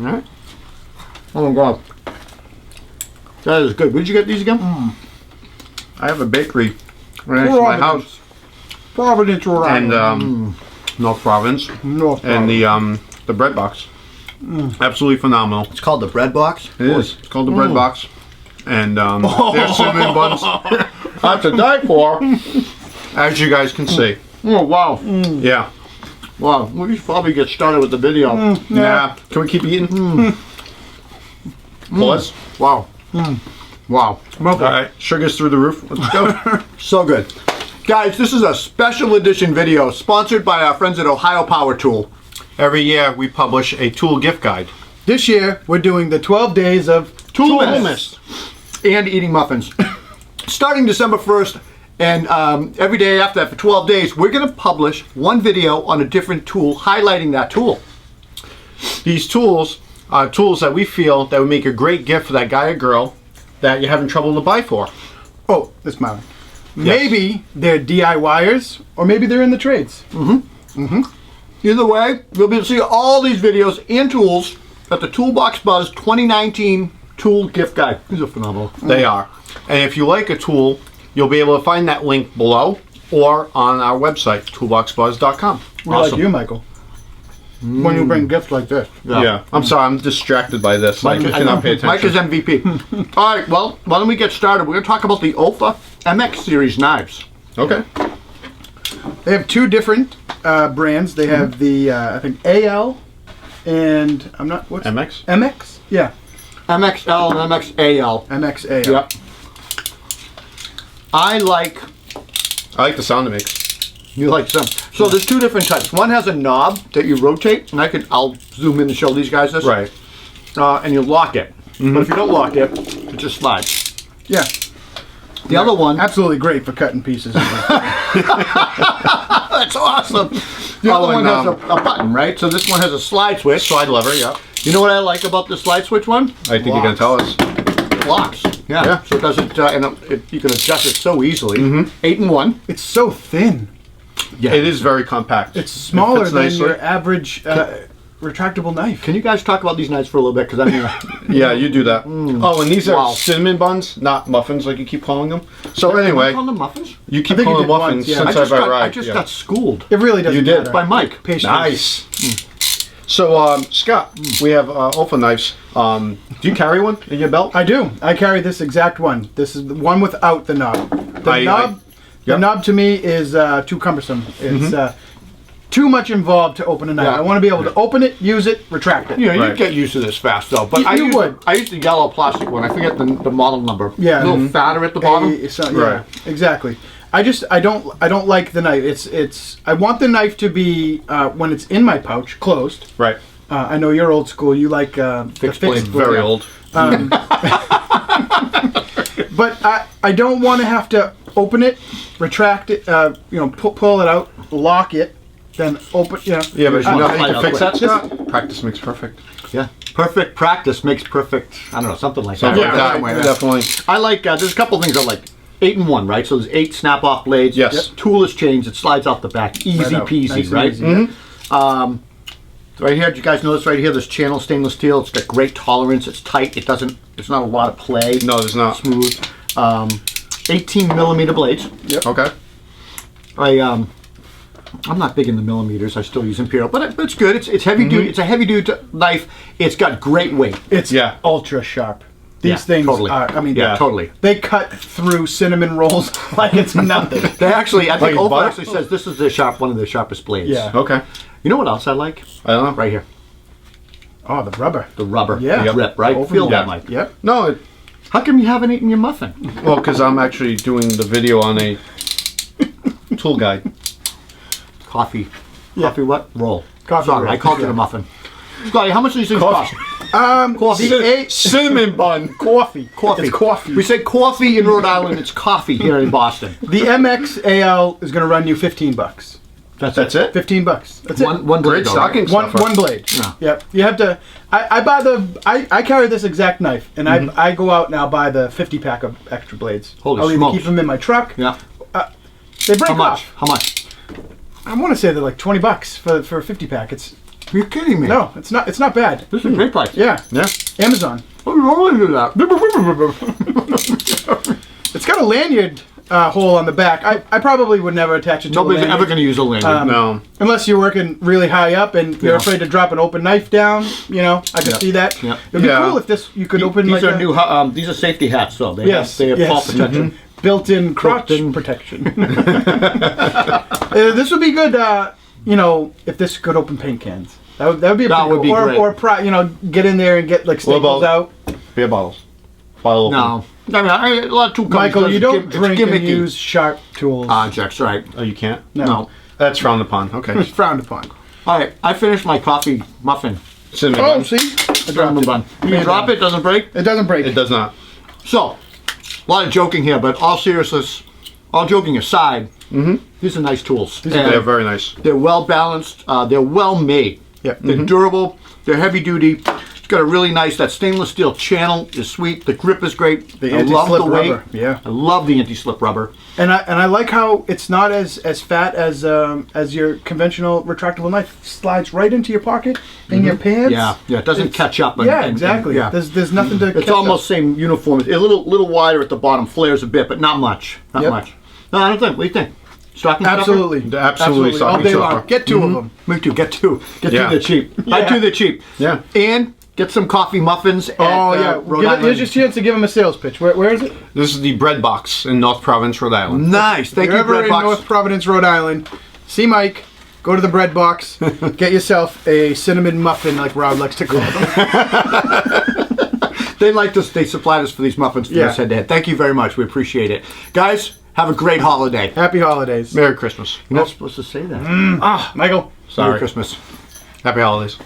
All right. Oh my God. That is good. Where'd you get these again? I have a bakery right next to my house. Providence, Rhode Island. And North Province. North And the bread box. Absolutely phenomenal. It's called the bread box? It is. It's called the bread box. And there's cinnamon buns. Not to die for, as you guys can see. Oh, wow. Yeah. Wow. We should probably get started with the video. Yeah. Can we keep eating? Pause. Wow. Wow. All right. Sugar's through the roof. Let's go. So good. Guys, this is a special edition video sponsored by our friends at Ohio Power Tool. Every year we publish a tool gift guide. This year we're doing the 12 days of Toolmas. And eating muffins. Starting December 1st and every day after that for 12 days, we're going to publish one video on a different tool highlighting that tool. These tools are tools that we feel that would make a great gift for that guy or girl that you're having trouble to buy for. Oh, this mine. Maybe they're DIYers or maybe they're in the trades. Either way, you'll be able to see all these videos and tools at the Toolbox Buzz 2019 Tool Gift Guide. These are phenomenal. They are. And if you like a tool, you'll be able to find that link below or on our website, toolboxbuzz.com. We're like you, Michael. When you bring gifts like this. Yeah. I'm sorry, I'm distracted by this. I cannot pay attention. Mike is MVP. All right, well, why don't we get started? We're going to talk about the OLFA MX series knives. Okay. They have two different brands. They have the, I think, AL and I'm not, what's MX? MX? Yeah. MXL and MXAL. MXAL. Yep. I like the sound it makes. You like some. So there's two different types. One has a knob that you rotate, and I'll zoom in and show these guys this. Right. And you lock it. But if you don't lock it, it just slides. Yeah. The other one. Absolutely great for cutting pieces. That's awesome. The other one has a button, right? So this one has a slide switch. Slide lever, yeah. You know what I like about the slide switch one? I think you're going to tell us. It locks. Yeah. So it doesn't, you can adjust it so easily. 8-in-1. It's so thin. Yeah. It is very compact. It's smaller than nicely. your average retractable knife. Can you guys talk about these knives for a little bit? Because I'm here. Yeah, you do that. Oh, and these are cinnamon buns, not muffins like you keep calling them. So anyway, Call them muffins? you keep I think calling you them did muffins once, yeah. since I've arrived. I just got schooled It really doesn't You did. matter. by Mike. Patience. Nice. So, Scott, we have OLFA knives. Do you carry one in your belt? I do. I carry this exact one. This is the one without the knob. The knob to me is too cumbersome. It's too much involved to open a knife. Yeah. I want to be able to open it, use it, retract it. You know, Right. you get used to this fast though. But You would. I used the yellow plastic one. I forget the model number. Yeah. A little fatter at the bottom. Yeah, exactly. I don't like the knife. It's I want the knife to be when it's in my pouch, closed. Right. I know you're old school. You like Fixed the blade. fixed blade. Very old. But I don't want to have to open it, retract it, pull it out, lock it, then open. Yeah, but you know how you can fix that, Scott? Practice makes perfect. Yeah. Perfect practice makes perfect. I don't know, something like Something that. like that. Definitely. I like. There's a couple things I like. 8-in-1, right? So there's 8 snap-off blades. Yes. Toolless chains. It slides off the back. Easy out. peasy, Nice and right? easy, Right here, do you guys notice right here? This channel stainless steel. It's got great tolerance. It's tight. It doesn't. It's not a lot of play. No, there's not. Smooth. 18mm blades. Yep. Okay. I'm not big in the millimeters. I still use imperial, but it's good. It's heavy duty. It's a heavy duty knife. It's got great weight. It's ultra sharp. These things totally. are, totally. They cut through cinnamon rolls like it's nothing. They actually, I think Like OLFA butter? actually says this is one of the sharpest blades. Yeah. Okay. You know what else I like? I don't know. Right here, Oh, the rubber. the rubber. Yeah. The grip, right? Over Feel the- that, Mike. Yep. No, How come you haven't eaten your muffin? well, because I'm actually doing the video on a tool guide. Coffee. Yeah. Coffee what? Roll. Coffee Sorry, roll. I called it a muffin. Scotty, how much do these things Coffee. cost? Coffee. Cinnamon bun. Coffee. Coffee. It's coffee. We say coffee in Rhode Island. It's coffee here in Boston. The MXAL is going to run you $15. That's That's it? $15. That's it. One blade. Great though, stocking right? stuffer. One blade. Yeah. Yep. You have to. I carry this exact knife, and I go out and I'll buy the 50-pack of extra blades. Holy I'll smokes. either keep them in my truck. Yeah. They break How much? off. How much? I want to say they're like $20 for a 50-pack. It's You're kidding me. No, it's not. It's not bad. This is a great price. Yeah. Yeah. Amazon. What are you rolling to that? It's got a lanyard hole on the back. I probably would never attach it to Nobody's a lanyard. ever going to use a lanyard. No. Unless you're working really high up and you're Yeah. afraid to drop an open knife down, you know, I could see that. Yeah. It'd be Yeah. cool if you could open These like are a, new. These are safety hats, though. They Yes, have yes. fall protection. built-in crotch Built-in. protection. This would be good, you know, if this could open paint cans. That would be a That pretty would be cool. great. Or you know, get in there and get like staples about- out. Beer bottles. Bottle opener. No. I mean, a lot of tool companies Michael, does you it. don't It's drink and gimmicky. use sharp tools. Objects, right. Oh, you can't? No. That's frowned upon. Okay. It's frowned upon. All right, I finished my coffee muffin. Cinnamon Oh, bun. see? I dropped Cinnamon it. bun. You drop it, doesn't break. It doesn't break. It does not. So, a lot of joking here, but all seriousness, all joking aside, these are nice tools. They're very nice. They're well balanced. They're well made. Yep. They're durable. They're heavy duty. It's got a really nice. That stainless steel channel is sweet. The grip is great. The I love anti-slip the weight. rubber, yeah. I love the anti-slip rubber. And I like how it's not as fat as your conventional retractable knife. Slides right into your pocket in your pants. Yeah, yeah. It doesn't It's- catch up. Yeah, exactly. yeah. There's nothing to. It's almost same uniform. A little wider at the bottom, flares a bit, but not much. Not Yep. much. No, I don't think. What do you think? Stocking stuffer? Absolutely, Absolutely all stocking day stuffer. long. Get 2 of them. Me too. Get two. Get Yeah. two. They're cheap. Buy Yeah. two. They're cheap. Yeah. And get some coffee muffins. At, Oh yeah, Rhode Island. here's your chance to give them a sales pitch. Where is it? This is the bread box in North Providence, Rhode Island. Nice. Thank You're you, ever Bread in Box. North Providence, Rhode Island, see Mike. Go to the bread box. Get yourself a cinnamon muffin, like Rob likes to call them. They liked us. They supplied us for these muffins for Yeah. us head to head. Thank you very much. We appreciate it, guys. Have a great holiday. Happy holidays. Merry Christmas. You're not supposed to say that. Michael. Merry Christmas. Happy holidays.